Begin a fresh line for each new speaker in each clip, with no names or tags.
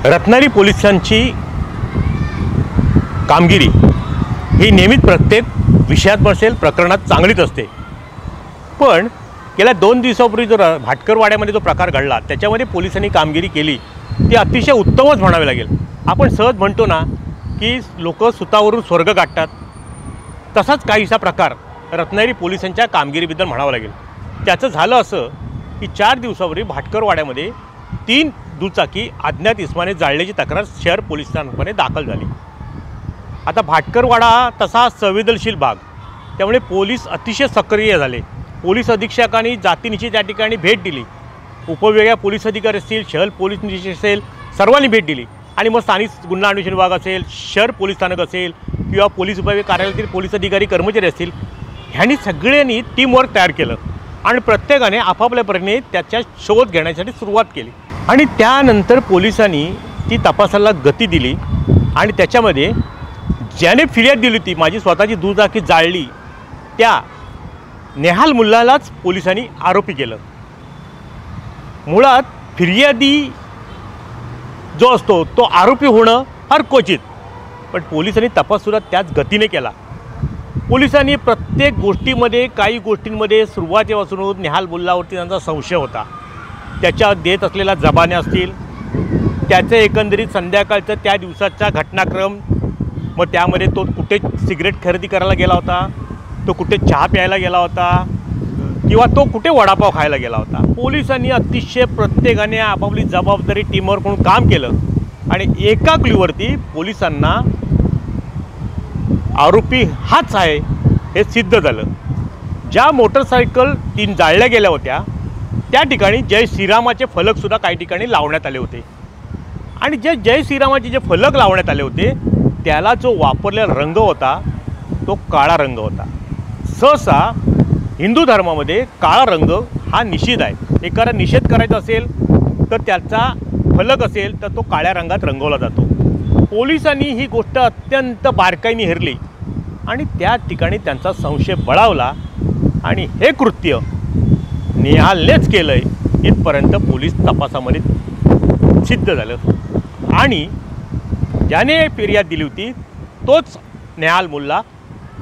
रत्नागिरी पोलिसांची कामगिरी ही नेहमीच प्रत्येक विषयात असेल, प्रकरणात चांगलीच असते। पण गेल्या 2 दिवसापूर्वी जो भाटकरवाड्यामध्ये जो प्रकार घडला त्याच्यामध्ये पोलिसांनी कामगिरी केली ती अतिशय उत्तमच म्हणावे लागेल। आपण सहज म्हणतो ना की लोक सुतावरून स्वर्ग गाठतात, तसाच काहीसा प्रकार रत्नागिरी पोलिसांच्या कामगिरीबद्दल म्हणावं लागेल। त्याचं झालं असं की 4 दिवसापूर्वी भाटकरवाड्यामध्ये 3 दुचाकी अज्ञात इसमाने जाळल्याची तक्रार शहर पोलिसांकडे दाखल झाली। आता भाटकरवाडा तसा संवेदनशील भाग, त्यामुळे पोलीस अतिशय सक्रिय झाले। पोलीस अधीक्षकांनी जातीनिशी त्या ठिकाणी भेट दिली, उपविभागीय पोलीस अधिकारी असतील, शहर पोलीस निरीक्षक असेल, सर्वांनी भेट दिली। आणि मग स्थानिक गुन्हा अन्वेषण विभाग असेल, शहर पोलीस स्थानक असेल किंवा पोलीस विभागीय कार्यालयातील पोलीस अधिकारी कर्मचारी असतील, ह्यांनी सगळ्यांनी टीमवर्क तयार केलं आणि प्रत्येकाने आपापल्या परीने त्याचा शोध घेण्यासाठी सुरुवात केली। आणि त्यानंतर पोलिसांनी ती तपासाला गती दिली आणि त्याच्यामध्ये ज्याने फिर्याद दिली होती माझी स्वतःची दुचाकी जाळली त्या नेहाल मुल्लालाच पोलिसांनी आरोपी केलं। मुळात फिर्यादी जो असतो तो आरोपी होणं फार क्वचित, पण पोलिसांनी तपास सुद्धा त्याच गतीने केला। पोलिसांनी प्रत्येक गोष्टीमध्ये काही गोष्टींमध्ये सुरुवातीपासून नेहाल मुल्लावरती त्यांचा संशय होता। त्याच्या देत असलेल्या जबान्या असतील, त्याचं एकंदरीत संध्याकाळचं त्या दिवसाचा घटनाक्रम, मग त्यामध्ये तो कुठे सिगरेट खरेदी करायला गेला होता, तो कुठे चहा प्यायला गेला होता किंवा तो कुठे वडापाव खायला गेला होता। पोलिसांनी अतिशय प्रत्येकाने आपापली जबाबदारी टीमवर्क म्हणून काम केलं आणि एका क्लूवरती पोलिसांना आरोपी हाच आहे हे सिद्ध झालं। ज्या मोटरसायकल 3 जाळल्या गेल्या होत्या त्या ठिकाणी जय श्रीरामाचे फलकसुद्धा काही ठिकाणी लावण्यात आले होते आणि जे जय श्रीरामाचे जे फलक लावण्यात आले होते त्याला जो वापरलेला रंग होता तो काळा रंग होता। सहसा हिंदू धर्मामध्ये काळा रंग हा निषिद्ध आहे। एखादा निषेध करायचा असेल तर त्याचा फलक असेल तर तो काळ्या रंगात रंगवला जातो। पोलिसांनी ही गोष्ट अत्यंत बारकाईने हेरली आणि त्या ठिकाणी त्यांचा संशय बळावला आणि हे कृत्य नेहालनेच केलं आहे इथपर्यंत पोलीस तपासामध्ये सिद्ध झालं आणि ज्याने फिर्याद दिली होती तोच नेहाल मुल्ला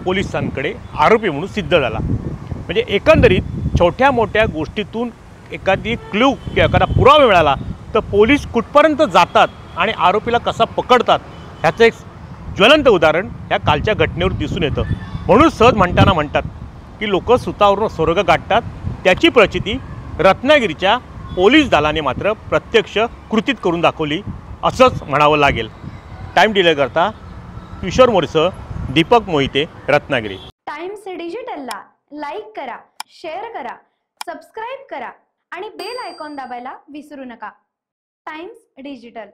पोलिसांकडे आरोपी म्हणून सिद्ध झाला। म्हणजे एकंदरीत छोट्या मोठ्या गोष्टीतून एखादी क्लू किंवा एखादा पुरावा मिळाला तर पोलीस कुठपर्यंत जातात आणि आरोपीला कसा पकडतात ह्याचं एक ज्वलंत उदाहरण ह्या कालच्या घटनेवर दिसून येतं। म्हणून सहज म्हणतात की लोक सुतावरून स्वर्ग गाठतात, त्याची प्रचिती रत्नागिरीच्या पोलीस दलाने मात्र प्रत्यक्ष कृतीत करून दाखवली असंच म्हणावं लागेल। टाइम डिले करता किशोर मोरसह दीपक मोहिते, रत्नागिरी।
टाइम्स डिजिटलला लाईक करा, शेअर करा, सबस्क्राइब करा आणि बेल आयकॉन दाबायला विसरू नका। Times digital.